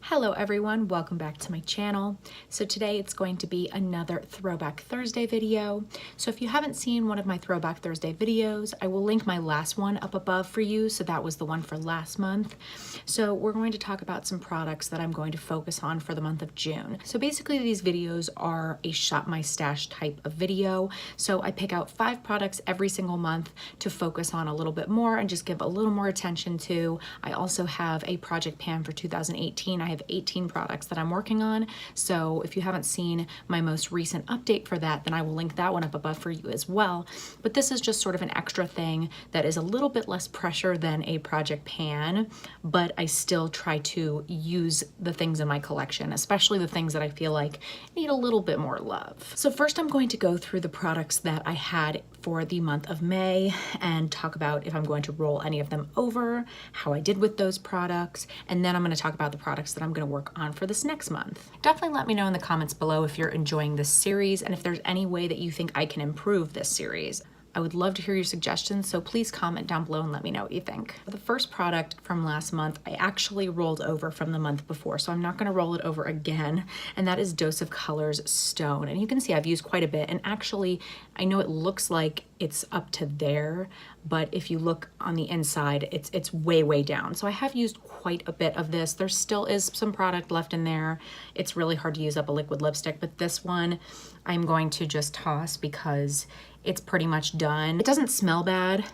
Hello everyone, welcome back to my channel. So today it's going to be another Throwback Thursday video. So if you haven't seen one of my Throwback Thursday videos, I will link my last one up above for you. So that was the one for last month. So we're going to talk about some products that I'm going to focus on for the month of June. So basically these videos are a shop my stash type of video. So I pick out 5 products every single month to focus on a little bit more and just give a little more attention to. I also have a project pan for 2018. I have 18 products that I'm working on. So if you haven't seen my most recent update for that, then I will link that one up above for you as well. But this is just sort of an extra thing that is a little bit less pressure than a project pan, but I still try to use the things in my collection, especially the things that I feel like need a little bit more love. So first I'm going to go through the products that I had for the month of May and talk about if I'm going to roll any of them over, how I did with those products, and then I'm going to talk about the products that I'm going to work on for this next month. Definitely let me know in the comments below if you're enjoying this series and if there's any way that you think I can improve this series. I would love to hear your suggestions, so please comment down below and let me know what you think. The first product from last month, I actually rolled over from the month before, so I'm not gonna roll it over again, and that is Dose of Colors Stone. And you can see I've used quite a bit, and actually, I know it looks like it's up to there, but if you look on the inside, it's way, way down. So I have used quite a bit of this. There still is some product left in there. It's really hard to use up a liquid lipstick, but this one I'm going to just toss because it's pretty much done. It doesn't smell bad,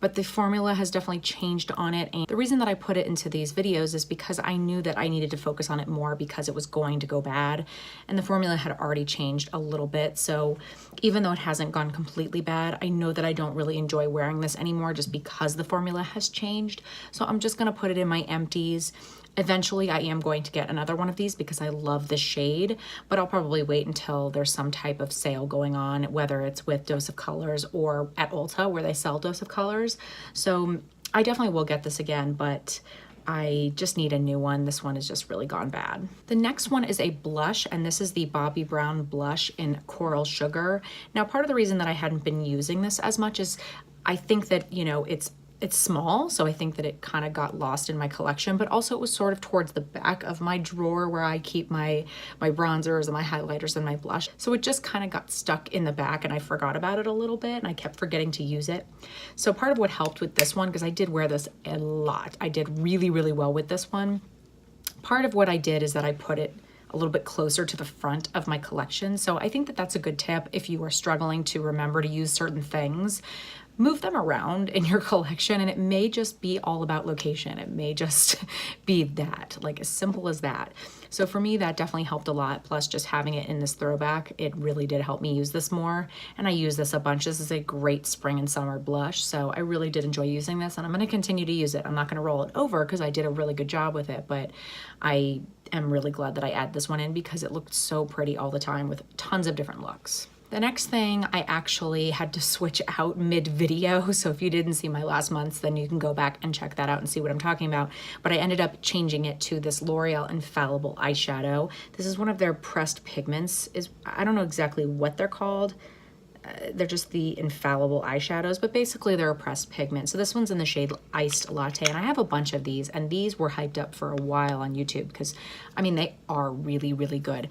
but the formula has definitely changed on it. And the reason that I put it into these videos is because I knew that I needed to focus on it more because it was going to go bad. And the formula had already changed a little bit. So even though it hasn't gone completely bad, I know that I don't really enjoy wearing this anymore just because the formula has changed. So I'm just gonna put it in my empties. Eventually I am going to get another one of these because I love the shade, but I'll probably wait until there's some type of sale going on, whether it's with Dose of Colors or at Ulta where they sell Dose of Colors. So I definitely will get this again, but I just need a new one. This one has just really gone bad. The next one is a blush, and this is the Bobbi Brown blush in Coral Sugar. Now, part of the reason that I hadn't been using this as much is I think that, you know, it's small, so I think that it kind of got lost in my collection, but also it was sort of towards the back of my drawer where I keep my bronzers and my highlighters and my blush. So it just kind of got stuck in the back and I forgot about it a little bit and I kept forgetting to use it. So part of what helped with this one, because I did wear this a lot, I did really, really well with this one. Part of what I did is that I put it a little bit closer to the front of my collection. So I think that that's a good tip if you are struggling to remember to use certain things. Move them around in your collection, and it may just be all about location. It may just be that, like as simple as that. So for me, that definitely helped a lot. Plus just having it in this throwback, it really did help me use this more. And I use this a bunch. This is a great spring and summer blush. So I really did enjoy using this and I'm gonna continue to use it. I'm not gonna roll it over because I did a really good job with it, but I am really glad that I add this one in because it looked so pretty all the time with tons of different looks. The next thing I actually had to switch out mid-video, so if you didn't see my last month's, then you can go back and check that out and see what I'm talking about. But I ended up changing it to this L'Oreal Infallible eyeshadow. This is one of their pressed pigments. I don't know exactly what they're called. They're just the Infallible eyeshadows, but basically they're a pressed pigment. So this one's in the shade Iced Latte, and I have a bunch of these, and these were hyped up for a while on YouTube because, I mean, they are really, really good.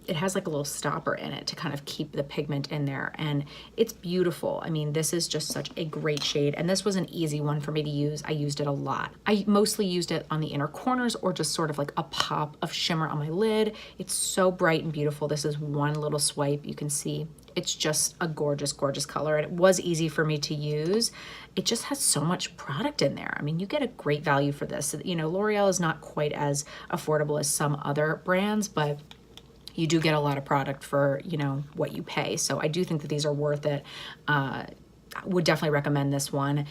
It has like a little stopper in it to kind of keep the pigment in there, and it's beautiful. I mean, this is just such a great shade, and this was an easy one for me to use. I used it a lot. I mostly used it on the inner corners or just sort of like a pop of shimmer on my lid. It's so bright and beautiful. This is one little swipe. You can see it's just a gorgeous, gorgeous color, and it was easy for me to use. It just has so much product in there. I mean, you get a great value for this. You know, L'Oreal is not quite as affordable as some other brands, but you do get a lot of product for, you know, what you pay. So I do think that these are worth it. I would definitely recommend this one.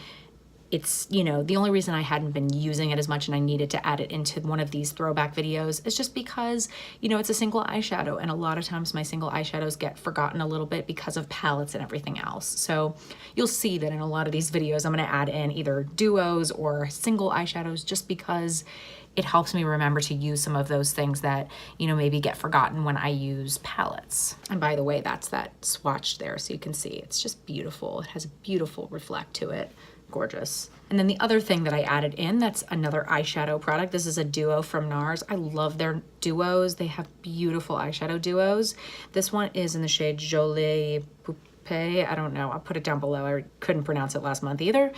It's, you know, the only reason I hadn't been using it as much and I needed to add it into one of these throwback videos is just because, you know, it's a single eyeshadow, and a lot of times my single eyeshadows get forgotten a little bit because of palettes and everything else. So you'll see that in a lot of these videos, I'm gonna add in either duos or single eyeshadows just because it helps me remember to use some of those things that, you know, maybe get forgotten when I use palettes. And by the way, that's that swatch there, so you can see it's just beautiful. It has a beautiful reflect to it. gorgeous. And then the other thing that I added in, that's another eyeshadow product. This is a duo from NARS. I love their duos. They have beautiful eyeshadow duos. This one is in the shade Jolie. I don't know, I'll put it down below. I couldn't pronounce it last month either.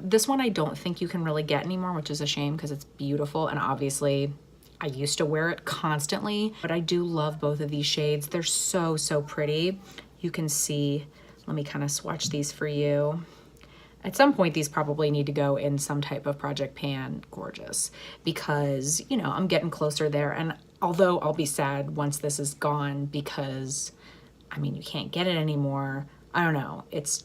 This one I don't think you can really get anymore, which is a shame because it's beautiful, and obviously I used to wear it constantly, but I do love both of these shades. They're so, so pretty. You can see, let me kind of swatch these for you. At some point, these probably need to go in some type of project pan, gorgeous, because, you know, I'm getting closer there. And although I'll be sad once this is gone because, I mean, you can't get it anymore. I don't know. It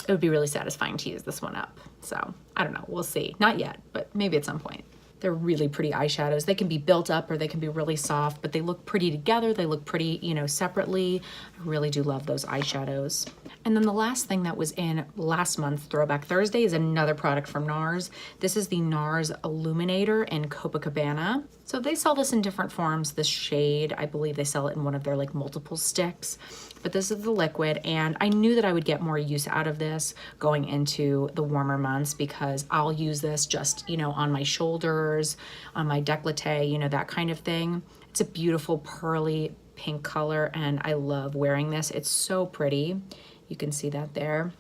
would be really satisfying to use this one up. So I don't know. We'll see. Not yet, but maybe at some point. They're really pretty eyeshadows. They can be built up or they can be really soft, but they look pretty together. They look pretty, you know, separately. I really do love those eyeshadows. And then the last thing that was in last month's Throwback Thursday is another product from NARS. This is the NARS Illuminator in Copacabana. So they sell this in different forms. This shade, I believe they sell it in one of their like multiple sticks, but this is the liquid. And I knew that I would get more use out of this going into the warmer months because I'll use this just, you know, on my shoulders, on my décolleté, you know, that kind of thing. It's a beautiful pearly pink color and I love wearing this. It's so pretty. You can see that there.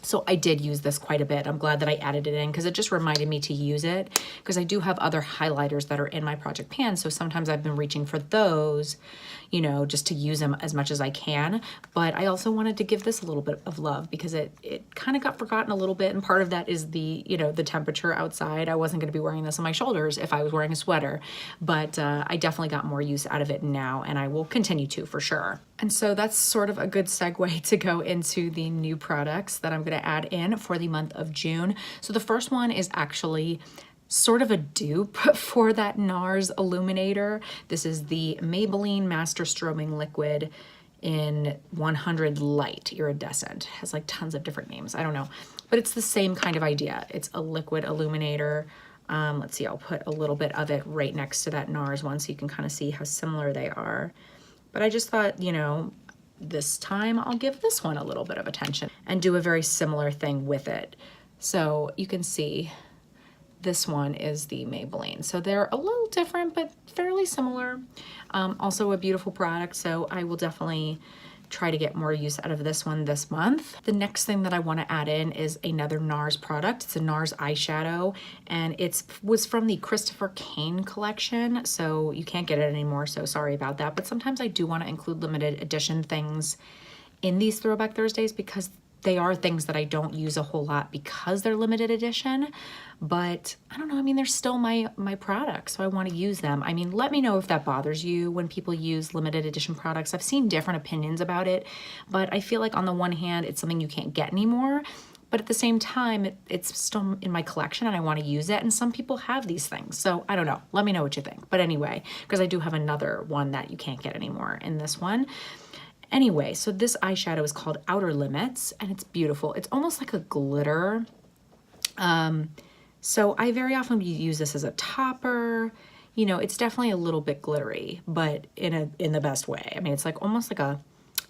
So I did use this quite a bit. I'm glad that I added it in because it just reminded me to use it because I do have other highlighters that are in my project pan. So sometimes I've been reaching for those, you know, just to use them as much as I can. But I also wanted to give this a little bit of love because it kind of got forgotten a little bit. And part of that is the, you know, the temperature outside. I wasn't going to be wearing this on my shoulders if I was wearing a sweater, but I definitely got more use out of it now and I will continue to for sure. And so that's sort of a good segue to go into the new products that I'm going to add in for the month of June. So the first one is actually sort of a dupe for that NARS Illuminator. This is the Maybelline Masterstrobing Liquid in 100 Light Iridescent. It has like tons of different names. I don't know, but it's the same kind of idea. It's a liquid illuminator. Let's see, I'll put a little bit of it right next to that NARS one so you can kind of see how similar they are. But I just thought, you know, this time I'll give this one a little bit of attention and do a very similar thing with it. So you can see this one is the Maybelline. So they're a little different, but fairly similar. Also a beautiful product. So I will definitely try to get more use out of this one this month. The next thing that I want to add in is another NARS product. It's a NARS eyeshadow and it was from the Christopher Kane collection. So you can't get it anymore. So sorry about that. But sometimes I do want to include limited edition things in these Throwback Thursdays because they are things that I don't use a whole lot because they're limited edition, but I don't know, I mean, they're still my products, so I want to use them. I mean, let me know if that bothers you when people use limited edition products. I've seen different opinions about it, but I feel like on the one hand, it's something you can't get anymore, but at the same time, it's still in my collection and I want to use it, and some people have these things, so I don't know. Let me know what you think. But anyway, because I do have another one that you can't get anymore in this one. Anyway, so this eyeshadow is called Outer Limits, and it's beautiful. It's almost like a glitter. So I very often use this as a topper. You know, it's definitely a little bit glittery, but in the best way. I mean, it's like almost like a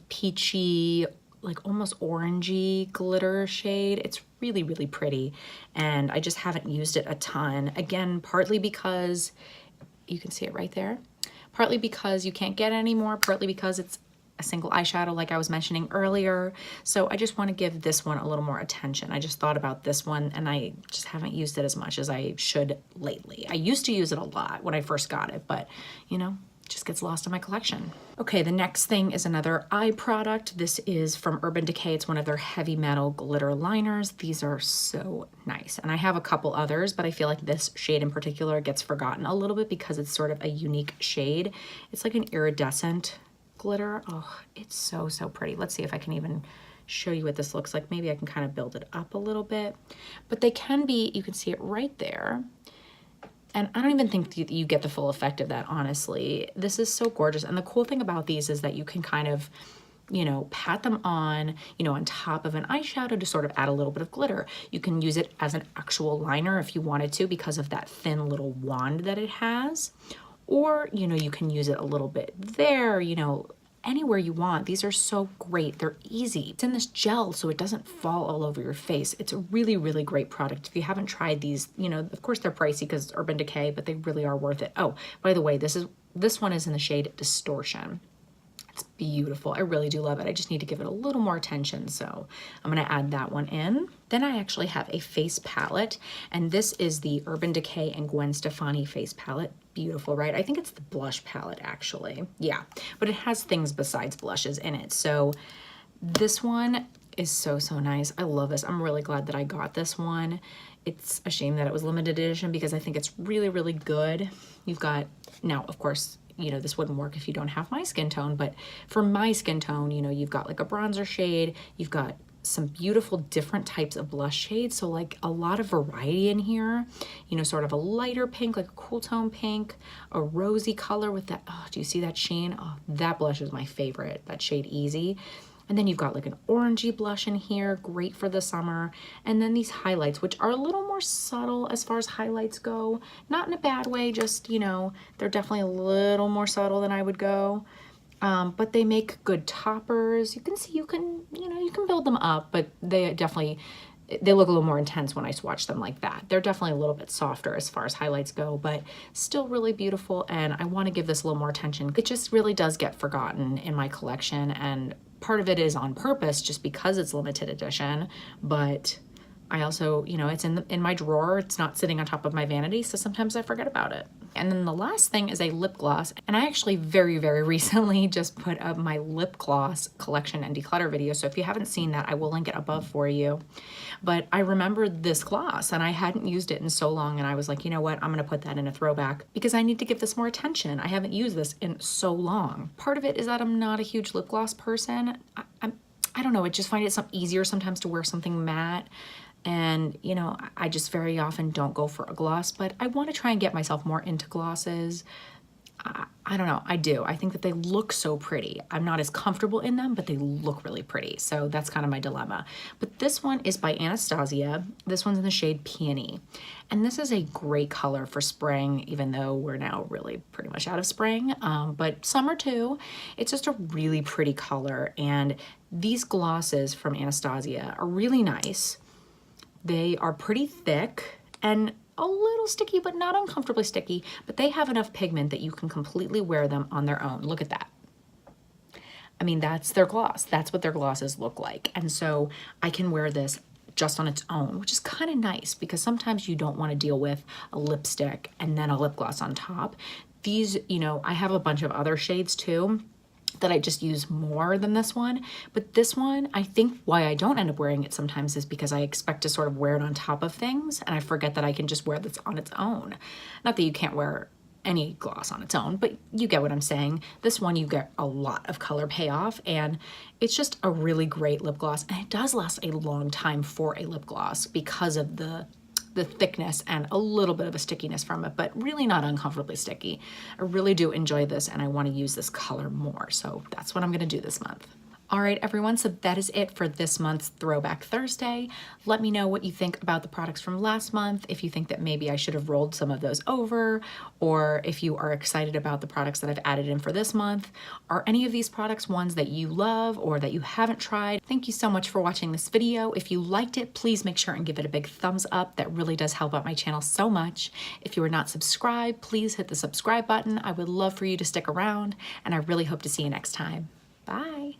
peachy, like almost orangey glitter shade. It's really, really pretty, and I just haven't used it a ton. Again, partly because you can see it right there. Partly because you can't get it anymore, partly because it's a single eyeshadow like I was mentioning earlier. So I just want to give this one a little more attention. I just thought about this one and I just haven't used it as much as I should lately. I used to use it a lot when I first got it, but you know, it just gets lost in my collection. Okay, the next thing is another eye product. This is from Urban Decay. It's one of their heavy metal glitter liners. These are so nice. And I have a couple others, but I feel like this shade in particular gets forgotten a little bit because it's sort of a unique shade. It's like an iridescent glitter. Oh, it's so, so pretty. Let's see if I can even show you what this looks like. Maybe I can kind of build it up a little bit, but they can be, you can see it right there. And I don't even think you get the full effect of that, honestly. This is so gorgeous. And the cool thing about these is that you can kind of, you know, pat them on, you know, on top of an eyeshadow to sort of add a little bit of glitter. You can use it as an actual liner if you wanted to because of that thin little wand that it has. Or, you know, you can use it a little bit there, you know, anywhere you want. These are so great. They're easy. It's in this gel, so it doesn't fall all over your face. It's a really, really great product. If you haven't tried these, you know, of course they're pricey because it's Urban Decay, but they really are worth it. Oh, by the way, this one is in the shade Distortion. It's beautiful. I really do love it. I just need to give it a little more attention, so I'm going to add that one in. Then I actually have a face palette, and this is the Urban Decay and Gwen Stefani face palette. Beautiful, right? I think it's the blush palette, actually. Yeah, but it has things besides blushes in it. So this one is so, so nice. I love this. I'm really glad that I got this one. It's a shame that it was limited edition because I think it's really, really good. You've got, now, of course, you know, this wouldn't work if you don't have my skin tone, but for my skin tone, you know, you've got like a bronzer shade, you've got some beautiful different types of blush shades, so like a lot of variety in here, you know, sort of a lighter pink, like a cool tone pink, a rosy color with that, oh, do you see that sheen? Oh, that blush is my favorite, that shade Easy. And then you've got like an orangey blush in here, great for the summer. And then these highlights, which are a little more subtle as far as highlights go. Not in a bad way, just, you know, they're definitely a little more subtle than I would go. But they make good toppers. You can see, you can build them up, but they look a little more intense when I swatch them like that. They're definitely a little bit softer as far as highlights go, but still really beautiful. And I want to give this a little more attention. It just really does get forgotten in my collection, and part of it is on purpose just because it's limited edition, but I also, you know, it's in my drawer. It's not sitting on top of my vanity, so sometimes I forget about it. And then the last thing is a lip gloss. And I actually very, very recently just put up my lip gloss collection and declutter video. So if you haven't seen that, I will link it above for you. But I remembered this gloss and I hadn't used it in so long. And I was like, you know what? I'm going to put that in a throwback because I need to give this more attention. I haven't used this in so long. Part of it is that I'm not a huge lip gloss person. I don't know. I just find it easier sometimes to wear something matte. And, you know, I just very often don't go for a gloss, but I want to try and get myself more into glosses. I don't know, I do. I think that they look so pretty. I'm not as comfortable in them, but they look really pretty. So that's kind of my dilemma. But this one is by Anastasia. This one's in the shade Peony. And this is a great color for spring, even though we're now really pretty much out of spring, but summer too. It's just a really pretty color. And these glosses from Anastasia are really nice. They are pretty thick and a little sticky, but not uncomfortably sticky, but they have enough pigment that you can completely wear them on their own. Look at that. I mean, that's their gloss. That's what their glosses look like. And so I can wear this just on its own, which is kind of nice because sometimes you don't want to deal with a lipstick and then a lip gloss on top. These, you know, I have a bunch of other shades too that I just use more than this one. But this one, I think why I don't end up wearing it sometimes is because I expect to sort of wear it on top of things and I forget that I can just wear this on its own. Not that you can't wear any gloss on its own, but you get what I'm saying. This one, you get a lot of color payoff and it's just a really great lip gloss. And it does last a long time for a lip gloss because of the thickness and a little bit of a stickiness from it, but really not uncomfortably sticky. I really do enjoy this and I want to use this color more. So that's what I'm going to do this month. All right, everyone, so that is it for this month's Throwback Thursday. Let me know what you think about the products from last month, if you think that maybe I should have rolled some of those over, or if you are excited about the products that I've added in for this month. Are any of these products ones that you love or that you haven't tried? Thank you so much for watching this video. If you liked it, please make sure and give it a big thumbs up. That really does help out my channel so much. If you are not subscribed, please hit the subscribe button. I would love for you to stick around, and I really hope to see you next time. Bye.